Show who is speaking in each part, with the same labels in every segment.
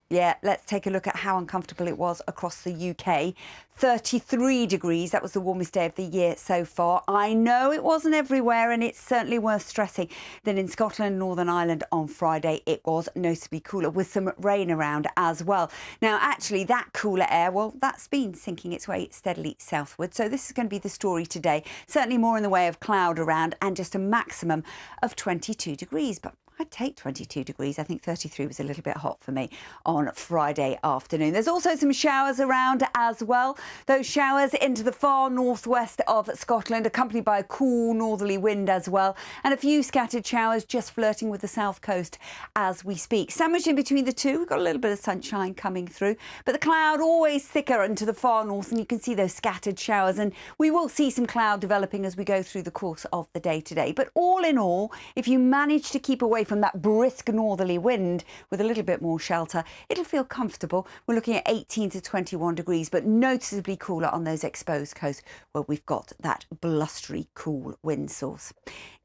Speaker 1: Yeah, let's take a look at how uncomfortable it was across the UK. 33 degrees, that was the warmest day of the year so far. I know it wasn't everywhere, and it's certainly worth stressing that in Scotland and Northern Ireland on Friday it was noticeably cooler, with some rain around as well. Now, actually, that cooler air, well, that's been sinking its way steadily southward. So this is going to be the story today. Certainly more in the way of cloud around and just a maximum of 22 degrees. But I'd take 22 degrees. I think 33 was a little bit hot for me on Friday afternoon. There's also some showers around as well. Those showers into the far northwest of Scotland, accompanied by a cool northerly wind as well, and a few scattered showers just flirting with the south coast as we speak. Sandwiched in between the two, we've got a little bit of sunshine coming through, but the cloud always thicker into the far north, and you can see those scattered showers, and we will see some cloud developing as we go through the course of the day today. But all in all, if you manage to keep away from that brisk northerly wind with a little bit more shelter, it'll feel comfortable. We're looking at 18 to 21 degrees, but noticeably cooler on those exposed coasts where we've got that blustery cool wind source.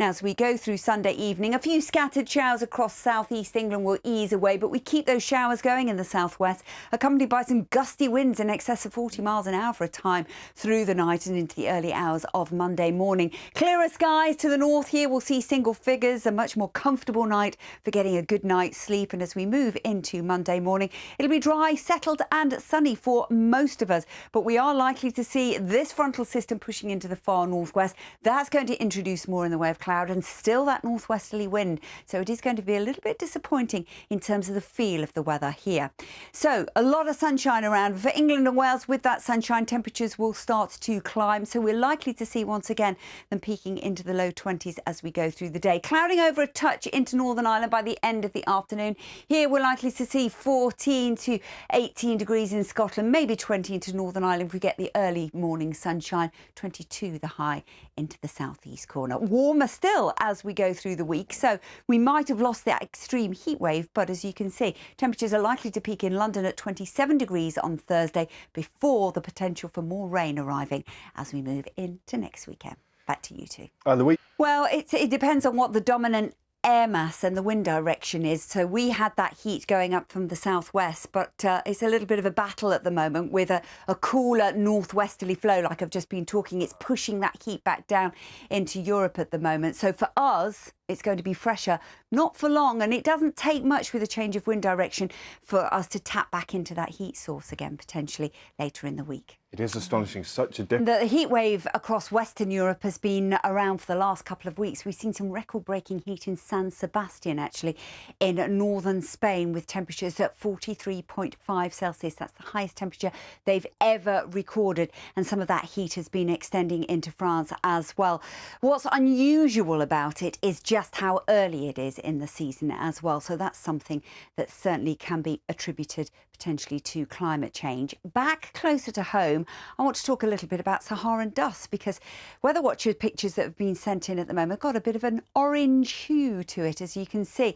Speaker 1: Now, as we go through Sunday evening, a few scattered showers across southeast England will ease away, but we keep those showers going in the southwest, accompanied by some gusty winds in excess of 40 miles an hour for a time through the night and into the early hours of Monday morning. Clearer skies to the north here. We'll see single figures, a much more comfortable night for getting a good night's sleep. And as we move into Monday morning, it'll be dry, settled and sunny for most of us. But we are likely to see this frontal system pushing into the far northwest. That's going to introduce more in the way of cloud and still that northwesterly wind. So it is going to be a little bit disappointing in terms of the feel of the weather here. So a lot of sunshine around for England and Wales. With that sunshine, temperatures will start to climb. So we're likely to see once again them peaking into the low 20s as we go through the day. Clouding over a touch into Northern Ireland by the end of the afternoon. Here we're likely to see 14 to 18 degrees in Scotland, maybe 20 into Northern Ireland if we get the early morning sunshine, 22 the high into the southeast corner. Warmer still as we go through the week, so we might have lost that extreme heat wave, but as you can see, temperatures are likely to peak in London at 27 degrees on Thursday before the potential for more rain arriving as we move into next weekend. Back to you two. Well, it depends on what the dominant air mass and the wind direction is. So we had that heat going up from the southwest, but it's a little bit of a battle at the moment with a cooler northwesterly flow like I've just been talking. It's pushing that heat back down into Europe at the moment. So for us, it's going to be fresher, not for long, and it doesn't take much with a change of wind direction for us to tap back into that heat source again, potentially later in the week.
Speaker 2: It is astonishing, such a difference.
Speaker 1: The heat wave across Western Europe has been around for the last couple of weeks. We've seen some record-breaking heat in San Sebastian, actually, in northern Spain, with temperatures at 43.5 Celsius. That's the highest temperature they've ever recorded, and some of that heat has been extending into France as well. What's unusual about it is just how early it is in the season as well. So that's something that certainly can be attributed potentially to climate change. Back closer to home, I want to talk a little bit about Saharan dust, because Weather Watcher pictures that have been sent in at the moment got a bit of an orange hue to it, as you can see.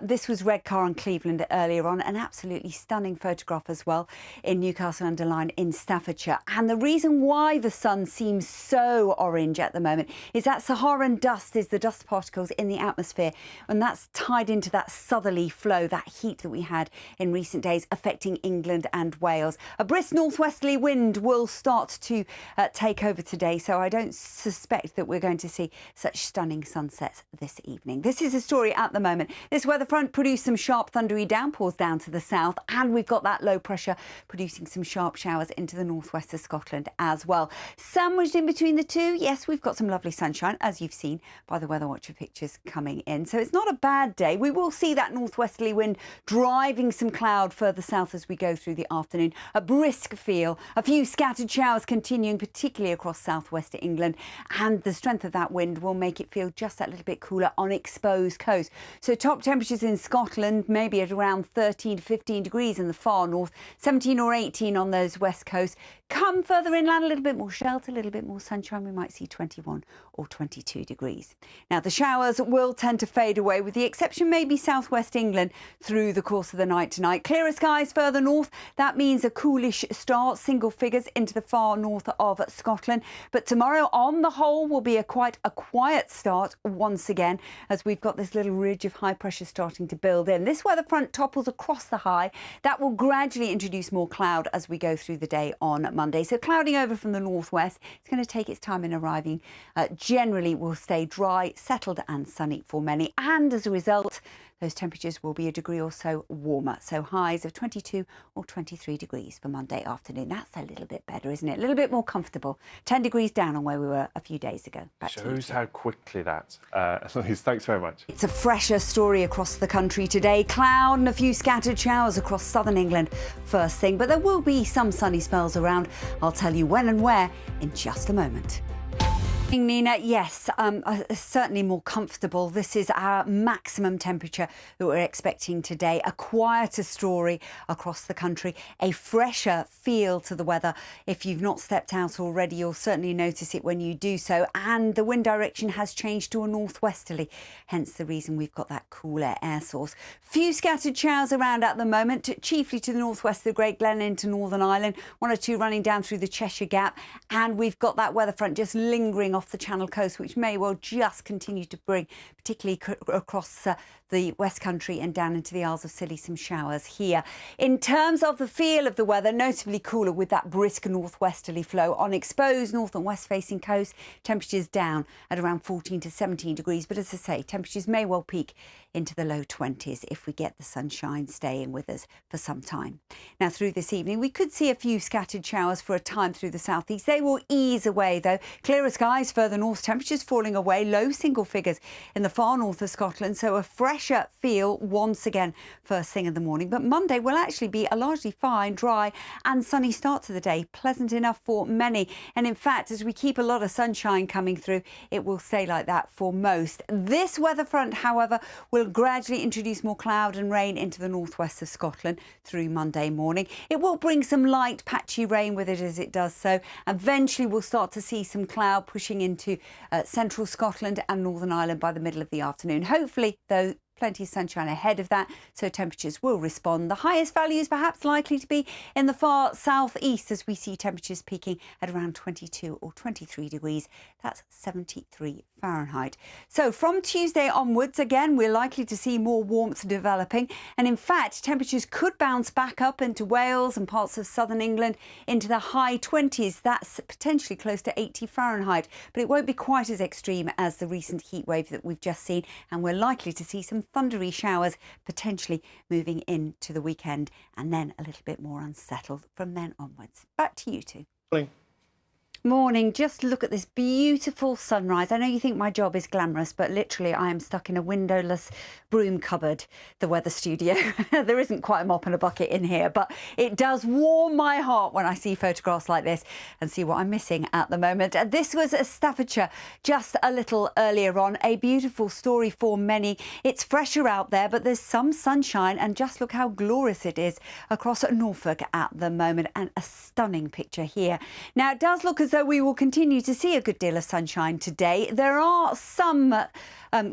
Speaker 1: This was Redcar and Cleveland earlier on, an absolutely stunning photograph as well in Newcastle-under-Lyme in Staffordshire. And the reason why the sun seems so orange at the moment is that Saharan dust is the dust particles in the atmosphere, and that's tied into that southerly flow, that heat that we had in recent days affecting England and Wales. A brisk northwesterly wind will start to take over today, so I don't suspect that we're going to see such stunning sunsets this evening. This is a story at the moment. This weather front produced some sharp thundery downpours down to the south, and we've got that low pressure producing some sharp showers into the northwest of Scotland as well. Sandwiched in between the two, yes, we've got some lovely sunshine, as you've seen by the Weather Watcher pictures coming in. So it's not a bad day. We will see that northwesterly wind driving some cloud further south as we go through the afternoon. A brisk feel, a few scattered showers continuing, particularly across southwest England, and the strength of that wind will make it feel just that little bit cooler on exposed coast. So top temperatures in Scotland maybe at around 13 to 15 degrees in the far north, 17 or 18 on those west coasts. Come further inland, a little bit more shelter, a little bit more sunshine, we might see 21 or 22 degrees. Now, the showers showers will tend to fade away, with the exception maybe southwest England through the course of the night tonight. Clearer skies further north. That means a coolish start, single figures into the far north of Scotland. But tomorrow, on the whole, will be quite a quiet start once again, as we've got this little ridge of high pressure starting to build in. This weather front topples across the high. That will gradually introduce more cloud as we go through the day on Monday. So clouding over from the northwest. It's going to take its time in arriving. Generally will stay dry, settled and sunny for many. And as a result, those temperatures will be a degree or so warmer. So highs of 22 or 23 degrees for Monday afternoon. That's a little bit better, isn't it? A little bit more comfortable. 10 degrees down on where we were a few days ago.
Speaker 2: Shows how quickly that. Louise, thanks very much.
Speaker 1: It's a fresher story across the country today. Cloud and a few scattered showers across southern England first thing. But there will be some sunny spells around. I'll tell you when and where in just a moment. Nina, yes, certainly more comfortable. This is our maximum temperature that we're expecting today. A quieter story across the country, a fresher feel to the weather. If you've not stepped out already, you'll certainly notice it when you do so. And the wind direction has changed to a northwesterly, hence the reason we've got that cooler air source. Few scattered showers around at the moment, chiefly to the northwest of the Great Glen into Northern Ireland, one or two running down through the Cheshire Gap. And we've got that weather front just lingering off the Channel coast, which may well just continue to bring, particularly across the West Country and down into the Isles of Scilly, some showers here. In terms of the feel of the weather, notably cooler with that brisk northwesterly flow. On exposed north and west facing coast, temperatures down at around 14 to 17 degrees. But as I say, temperatures may well peak into the low 20s if we get the sunshine staying with us for some time. Now, through this evening, we could see a few scattered showers for a time through the southeast. They will ease away, though. Clearer skies further north, temperatures falling away, low single figures in the far north of Scotland. So a fresher feel once again first thing in the morning. But Monday will actually be a largely fine, dry and sunny start to the day. Pleasant enough for many. And in fact, as we keep a lot of sunshine coming through, it will stay like that for most. This weather front, however, will gradually introduce more cloud and rain into the northwest of Scotland through Monday morning. It will bring some light patchy rain with it as it does so. Eventually we'll start to see some cloud pushing into central Scotland and Northern Ireland by the middle of the afternoon. Hopefully, though, plenty of sunshine ahead of that, so temperatures will respond. The highest values perhaps likely to be in the far southeast, as we see temperatures peaking at around 22 or 23 degrees. That's 73 Fahrenheit. So from Tuesday onwards, again, we're likely to see more warmth developing. And in fact, temperatures could bounce back up into Wales and parts of southern England into the high 20s. That's potentially close to 80 Fahrenheit. But it won't be quite as extreme as the recent heat wave that we've just seen. And we're likely to see some thundery showers potentially moving into the weekend, and then a little bit more unsettled from then onwards. Back to you two.
Speaker 2: Morning.
Speaker 1: Morning. Just look at this beautiful sunrise. I know you think my job is glamorous, but literally I am stuck in a windowless broom cupboard, the weather studio. There isn't quite a mop and a bucket in here, but it does warm my heart when I see photographs like this and see what I'm missing at the moment. This was Staffordshire just a little earlier on. A beautiful story for many. It's fresher out there, but there's some sunshine, and just look how glorious it is across Norfolk at the moment, and a stunning picture here. Now, it does look as though we will continue to see a good deal of sunshine today. There are some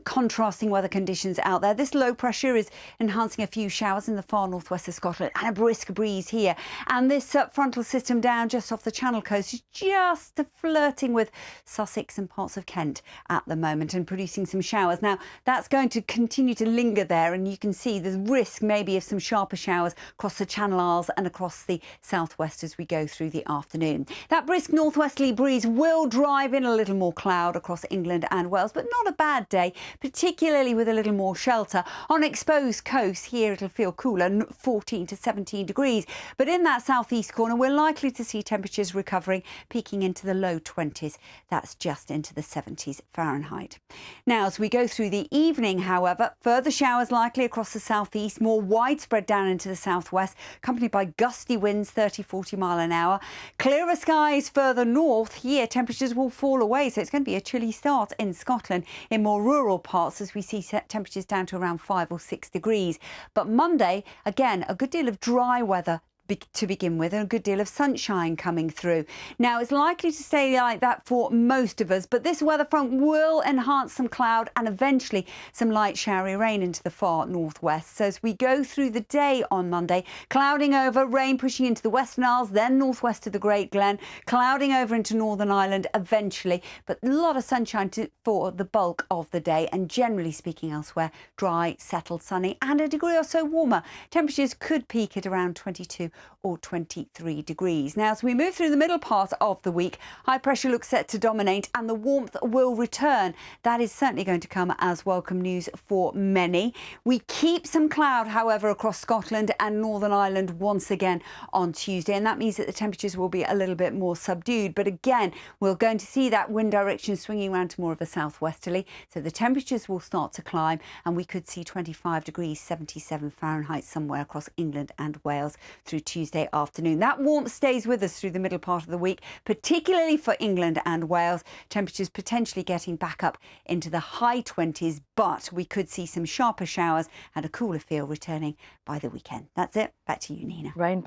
Speaker 1: contrasting weather conditions out there. This low pressure is enhancing a few showers in the far northwest of Scotland and a brisk breeze here. And this frontal system down just off the Channel coast is just flirting with Sussex and parts of Kent at the moment and producing some showers. Now, that's going to continue to linger there, and you can see the risk maybe of some sharper showers across the Channel Isles and across the southwest as we go through the afternoon. That brisk northwesterly breeze will drive in a little more cloud across England and Wales, but not a bad day, particularly with a little more shelter. On exposed coast here, it'll feel cooler, 14 to 17 degrees. But in that southeast corner, we're likely to see temperatures recovering, peaking into the low 20s. That's just into the 70s Fahrenheit. Now, as we go through the evening, however, further showers likely across the southeast, more widespread down into the southwest, accompanied by gusty winds, 30-40 mile an hour. Clearer skies further north. Here, temperatures will fall away, so it's going to be a chilly start in Scotland. In more rural parts, as we see temperatures down to around 5 or 6 degrees. But Monday, again, a good deal of dry weather to begin with, and a good deal of sunshine coming through. Now, it's likely to stay like that for most of us, but this weather front will enhance some cloud and eventually some light showery rain into the far northwest. So as we go through the day on Monday, clouding over, rain pushing into the Western Isles, then northwest of the Great Glen, clouding over into Northern Ireland eventually, but a lot of sunshine for the bulk of the day, and generally speaking elsewhere, dry, settled, sunny and a degree or so warmer. Temperatures could peak at around 22 or 23 degrees. Now, as we move through the middle part of the week, high pressure looks set to dominate and the warmth will return. That is certainly going to come as welcome news for many. We keep some cloud, however, across Scotland and Northern Ireland once again on Tuesday, and that means that the temperatures will be a little bit more subdued. But again, we're going to see that wind direction swinging around to more of a southwesterly, so the temperatures will start to climb and we could see 25 degrees 77 Fahrenheit somewhere across England and Wales through Tuesday afternoon. That warmth stays with us through the middle part of the week, particularly for England and Wales. Temperatures potentially getting back up into the high 20s, but we could see some sharper showers and a cooler feel returning by the weekend. That's it. Back to you, Nina.
Speaker 3: Rain back.